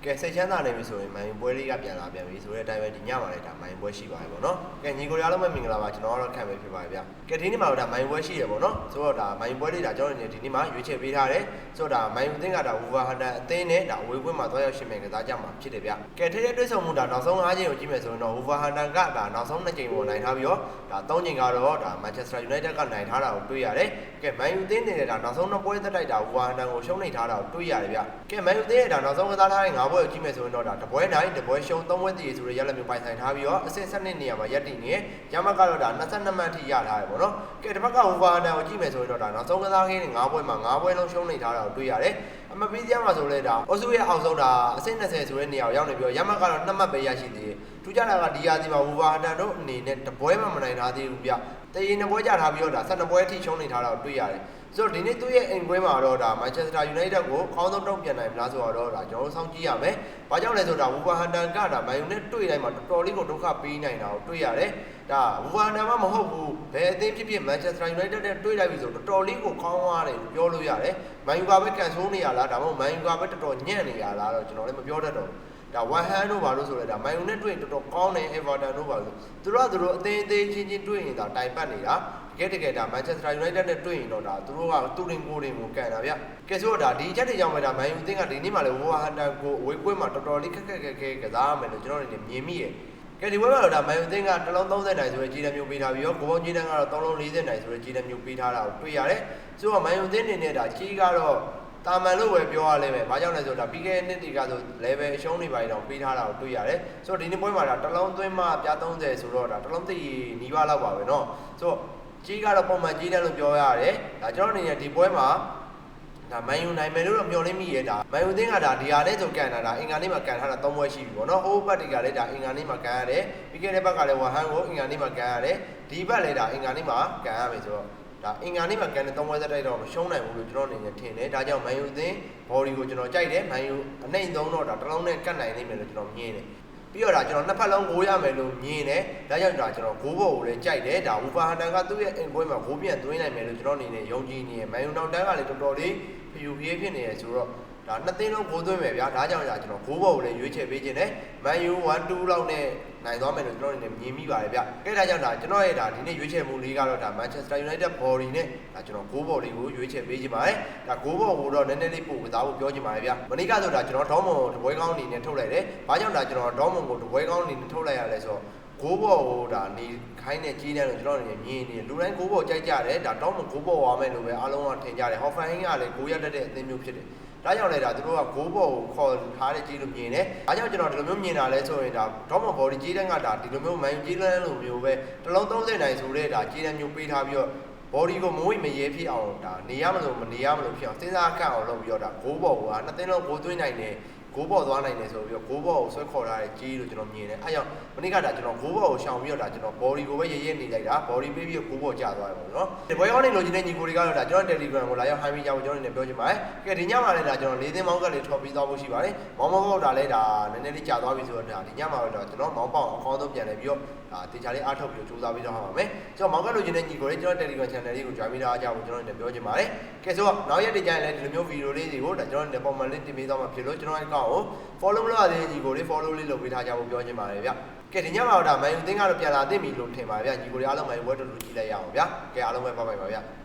ကဲစိတ်ချမ်းသာနေပြီဆိုရင်မိုင်ပွဲလေးကပြန်လာပြန်ပြီဆိုတဲ့အတိုင်းပဲဒီညမှာလည်းဒါမိုင်ပွဲရှိပါတယ်ပေါ့နော်ကဲညီကိုအားလုံးပဲမင်္ဂလာပါကျွန်တော်ကတော့ခံပေးဖြစ်ပါတယ်ဗျကဲဒီနေ့မှာတော့ဒါမိုင်ပွဲရှိရပေါ့နော်ဆိုတော့ဒါမိုင်ပွဲလေးဒါကျွန်တော်ဒီနေ့မှာရွေးချယ်ပေးထားတယ်ဆိုတော့ဒါမိုင်အသင်းကဒါ Wolverhampton အသင်းနဲ့ဒါအဝေးကွင်းမှာသွားရောက်ရှင်မြန်ကစားကြမှာဖြစ်တယ်ဗျကဲထည့်တဲ့တွေ့ဆုံမှုဒါနောက်ဆုံး5ချိန်ကိုကြည့်မယ်ဆိုရင်တော့ Wolverhampton ကဒါနောက်ဆုံး2ချိန်ပေါ်နိုင်ထားပြီးတော့ဒါ3ချိန်ကတော့ဒါ Manchester United ကနိုင်ထားတာကိုတွေ့ရတယ်ကဲမိုင်အသင်းနဲ့ဒါနောက်ဆုံး2ပွဲသက်တိုက်တာ Wolverhampton ကိုရှုံးနေထားတာကိုတွေ့ရတယ်ဗျကဲမိုင်အသင်းရဲ့ဒါနောက်ဆုံးကစားထားတဲ့5ပွဲကိုကြည့်မယ်ဆိုရင်တော့တပွဲနိုင်တပွဲရှုံး3ပွဲတည်ဆိုတဲ့ရလဒ်မျိုးပိုင်ဆိုင်ထားပြီးတော့အဆင့်7နေရာမှာရပ်တည်နေရမကတော့ဒါ22မှတ်ထိရထားတယ်ပေါ့နော်ကဲဒီဘက်က Wolverhampton ကိုကြည့်မယ်ဆိုရင်တော့ဒါနောက်ဆုံးကစားခင်း5ပွဲမှာ5ပွဲလုံးရှုံးနေထားတာကိုတွေ့ရတယ်အမပီးတရားမှာဆိုလဲဒါအဆုရဲ့အောက်ဆုံးဒါအဆင့်20ဆိုတဲ့နေရာကိုရောက်နေပြီးတော့ရမကတော့2မှတ်ပဲရရှိသေးတယ်ထူးခြားတာကဒီရာသီမှာ Wolverhampton တို့အနေနဲ့တပွဲမှမနိုင်ထားသေးဘူးဗျတရင်2ပွဲကြထားပြီးတော့ဒါ12ပွဲအထိရှုံးနေထားတာကိုတွေ့ရတယ်ဆိုတော့ဒီနေ့သူ့ရဲ့အိမ်ကွင်းမှာတော့ဒါ Manchester United ကိုခေါင်းဆုံးတုံ့ပြန်နိုင်မလားဆိုတော့ဒါကျွန်တော်တို့စောင့်ကြည့်ရမယ်။ဘာကြောင့်လဲဆိုတော့ Wolverhampton ကဒါ Man U နဲ့တွေ့တိုင်းမှာတော်တော်လေးကိုဒုက္ခပေးနိုင်တာကိုတွေ့ရတယ်။ဒါ Wolverhampton မှမဟုတ်ဘူး။ဘယ်အသင်းဖြစ်ဖြစ် Manchester United နဲ့တွေ့လိုက်ပြီဆိုတော့တော်တော်လေးကိုကောင်းသွားတယ်ပြောလို့ရတယ်။ Man U ကပဲကန်ဆိုးနေရလားဒါမှမဟုတ် Man U ကပဲတော်တော်ညံ့နေရလားတော့ကျွန်တော်လည်းမပြောတတ်တော့ဘူး။ဒါ1 hand တို့ပါလို့ဆိုလဲဒါ Man U နဲ့တွေ့ရင်တော်တော်ကောင်းတယ် Everton တို့ပါလို့သူတို့အသင်းချင်းတွေ့ရင်ဒါတိုင်ပတ်နေတာတကယ်ဒါ Manchester United နဲ့တွေ့ရင်တော့ဒါသူတို့ကတူရင်ကိုတင်ကိုကန်တာဗျကဲဆိုတော့ဒါဒီချက်တွေကြောင့်ပဲဒါ Man U အသင်းကဒီနေ့မှလည်း Wolverhampton ကိုအဝေးကွင်းမှာတော်တော်လေးခက်ခဲကစားရမယ်လို့ကျွန်တော်အနေနဲ့မြင်မိရယ်ကဲဒီဘက်မှာတော့ဒါ Man U အသင်းကတစ်လုံး30နိုင်ဆိုတဲ့ကြီးတန်းမျိုးပေးထားပြီးတော့ကိုပေါင်းကြီးတန်းကတော့3လုံး40နိုင်ဆိုတဲ့ကြီးတန်းမျိုးပေးထားတာကိုတွေ့ရတယ်ဆိုတော့ Man U အသင်းအနေနဲ့ဒါကြီးကတော့တာမန်လို့ပဲပြောရလိမ့်မယ်။ဘာကြောင့်လဲဆိုတော့ပြီးခဲ့တဲ့နှစ်တွေကဆို level အရှုံးနေပါတော့ပေးထားတာကိုတွေ့ရတယ်။ဆိုတော့ဒီနေ့ပွဲမှာဒါတစ်လုံးသွင်းမှပြ30ဆိုတော့ဒါတစ်လုံးသိနီးပါးလောက်ပါပဲเนาะ။ဆိုတော့ကြီးကတော့ပုံမှန်ကြီးတယ်လို့ပြောရတယ်။ဒါကျွန်တော်အနေနဲ့ဒီပွဲမှာဒါ Man U နိုင်မယ်လို့တော့မျှော်လင့်မိရဲ့ဒါ Man U အသင်းကဒါဒီဟာနဲ့ဆိုကန်တာဒါအင်္ဂါနေ့မှာကန်ထားတာ3ပွဲရှိပြီပေါ့เนาะ။ဟိုးဘက်တွေကလည်းဒါအင်္ဂါနေ့မှာကန်ရတယ်။ပြီးခဲ့တဲ့ဘက်ကလည်းဝဟန်ကိုအင်္ဂါနေ့မှာကန်ရတယ်။ဒီဘက်လည်းဒါအင်္ဂါနေ့မှာကန်ရမယ်ဆိုတော့ဒါအင်္ဂါနေ့မှာကန်တဲ့3ပွဲသက်တိုက်တော့မရှုံးနိုင်ဘူးလို့ကျွန်တော်အနေနဲ့ထင်တယ်ဒါကြောင့် Man U အသင်း body ကိုကျွန်တော်ကြိုက်တယ် Man U အနှိမ့်ဆုံးတော့ဒါတစ်လုံးနဲ့ကတ်နိုင်နိုင်မယ်လို့ကျွန်တော်မြင်တယ်ပြီးတော့ဒါကျွန်တော်နှစ်ဖက်လုံးဂိုးရမယ်လို့မြင်တယ်ဒါကြောင့်ဒါကျွန်တော်ဂိုးဘော်ကိုလည်းကြိုက်တယ်ဒါ Wolverhampton ကသူ့ရဲ့အင်ကွင်းမှာဂိုးပြန်သွင်းနိုင်မယ်လို့ကျွန်တော်အနေနဲ့ယုံကြည်နေတယ် Man U နောက်တန်းကလည်းတော်တော်လေးဖျူဖျေးဖြစ်နေရဆိုတော့ဒါနှစ်သိန်းလုံးဂိုးသွင်းမယ်ဗျာဒါကြောင့်ကျွန်တော်ဂိုးဘော်ကိုလည်းရွေးချယ်ပေးခြင်းတယ် Man U 1-2 လောက်နဲ့နိုင်သွားမယ်လို့ကျွန်တော်အနေနဲ့မြင်မိပါတယ်ဗျ။ကဲဒါကြောင့်ဒါကျွန်တော်ရဲ့ဒါဒီနေ့ရွေးချယ်မှုလေးကတော့ဒါ Manchester United body နဲ့ဒါကျွန်တော်ဂိုးဘော်လေးကိုရွေးချယ်ပေးခြင်းပါတယ်။ဒါဂိုးဘော်ကိုတော့နည်းနည်းလေးပို့ကစားဖို့ပြောခြင်းပါတယ်ဗျ။မနေ့ကဆိုဒါကျွန်တော်ဒေါမွန်တပွဲကောင်းအနေနဲ့ထုတ်လိုက်တယ်။ဘာကြောင့်ဒါကျွန်တော်ဒေါမွန်ကိုတပွဲကောင်းအနေနဲ့ထုတ်လိုက်ရလဲဆိုတော့ဂိုးဘော်ကိုဒါနေခိုင်းတဲ့ကြီးတဲ့လို့ကျွန်တော်အနေနဲ့မြင်နေလူတိုင်းဂိုးဘော်ကြိုက်ကြတယ်ဒါဒေါမွန်ဂိုးဘော်ဝါမယ်လို့ပဲအားလုံးကထင်ကြတယ်။ Hoffenheim ကလည်းဂိုးရတတ်တဲ့အသင်းမျိုးဖြစ်တယ်။ဒါကြောင့်လည်းဒါသူတို့ကဂိုးဘော်ကိုခေါ်ထားတဲ့ကြီးလို့မြင်တယ်။ဒါကြောင့်ကျွန်တော်ဒီလိုမျိုးမြင်တာလဲဆိုရင်ဒါဒေါမွန်ဘော်ဒီကြီးတန်းကဒါဒီလိုမျိုး Man U ကြီးတန်းလိုမျိုးပဲတစ်လုံး30နိုင်ဆိုတဲ့ဒါကြီးတန်းမျိုးပေးထားပြီးတော့ body ကိုမဝိမရဲဖြစ်အောင်ဒါနေရမလို့မနေရမလို့ဖြစ်အောင်စဉ်းစားခန့်အောင်လုပ်ပြီးတော့ဒါဂိုးဘော်ကနှစ်သိန်းလုံးဂိုးသွင်းနိုင်တယ်ဂိုးဘော်သွားနိုင်တယ်ဆိုပြီးတော့ဂိုးဘော်ကိုဆွဲခေါ်ထားတဲ့ကြီးလို့ကျွန်တော်မြင်တယ်အဲကြောင့်မနေ့ကဒါကျွန်တော်ဂိုးဘော်ကိုရှောင်ပြီးတော့ဒါကျွန်တော် body ကိုပဲရဲရဲနေလိုက်တာ body ပေးပြီးတော့ဂိုးဘော်ကျသွားတယ်ပေါ့နော်ဒီဘွဲကောင်းနေလို့ချင်းတဲ့ညီကိုတွေကတော့ဒါကျွန်တော် Telegram ကိုလာရောက်ဟိုင်းပြီးကြဖို့ကျွန်တော်နေပြောချင်ပါတယ်ကဲဒီညမှာလည်းဒါကျွန်တော်၄သိန်းမောင်းကလေးထော်ပြီးသွားဖို့ရှိပါတယ်မောင်းမောင်းဒါလည်းဒါနည်းနည်းလေးကြာသွားပြီဆိုတော့ဒါဒီညမှာတော့ကျွန်တော်မောင်းပေါအောင်အကောင်းဆုံးပြန်လဲပြီးတော့ဒါတေချာလေးအားထုတ်ပြီးတော့စူးစမ်းပြီးတော့ဟာပါမယ်ကျွန်တော်မောင်းကလို့ချင်းတဲ့ညီကိုတွေကျွန်တော် Telegram channel လေးကို join ပြီးတော့အားကြဖို့ကျွန်တော်နေပြောချင်ပါတယ်ကဲဆိုတော့နောက်ရက်ဒီကြရင်လည်းဒီလိုမျိုးဗီဒီယိုလေးတွေကိုဒါကျွန်တော်နေပုံမှန်လေးတင်ပေးသွားမှာဖြစ်လို့ကျွန်တော်အကောင့်ကို follow မလုပ်ရသေးတဲ့ညီကိုတွေ follow လေးလုပ်ပေးထားကြဖို့ပြောချင်ပါတယ်ဗျကဲဒီညမှာတော့ဒါ Man U အသင်းကတော့ပြန်လာသိပြီလို့ထင်ပါတယ်ဗျညီကိုတွေအားလုံး Man U ဝက်တူကြည့်လိုက်ရအောင်ဗျကဲအားလုံးပဲ拜拜ပါဗျ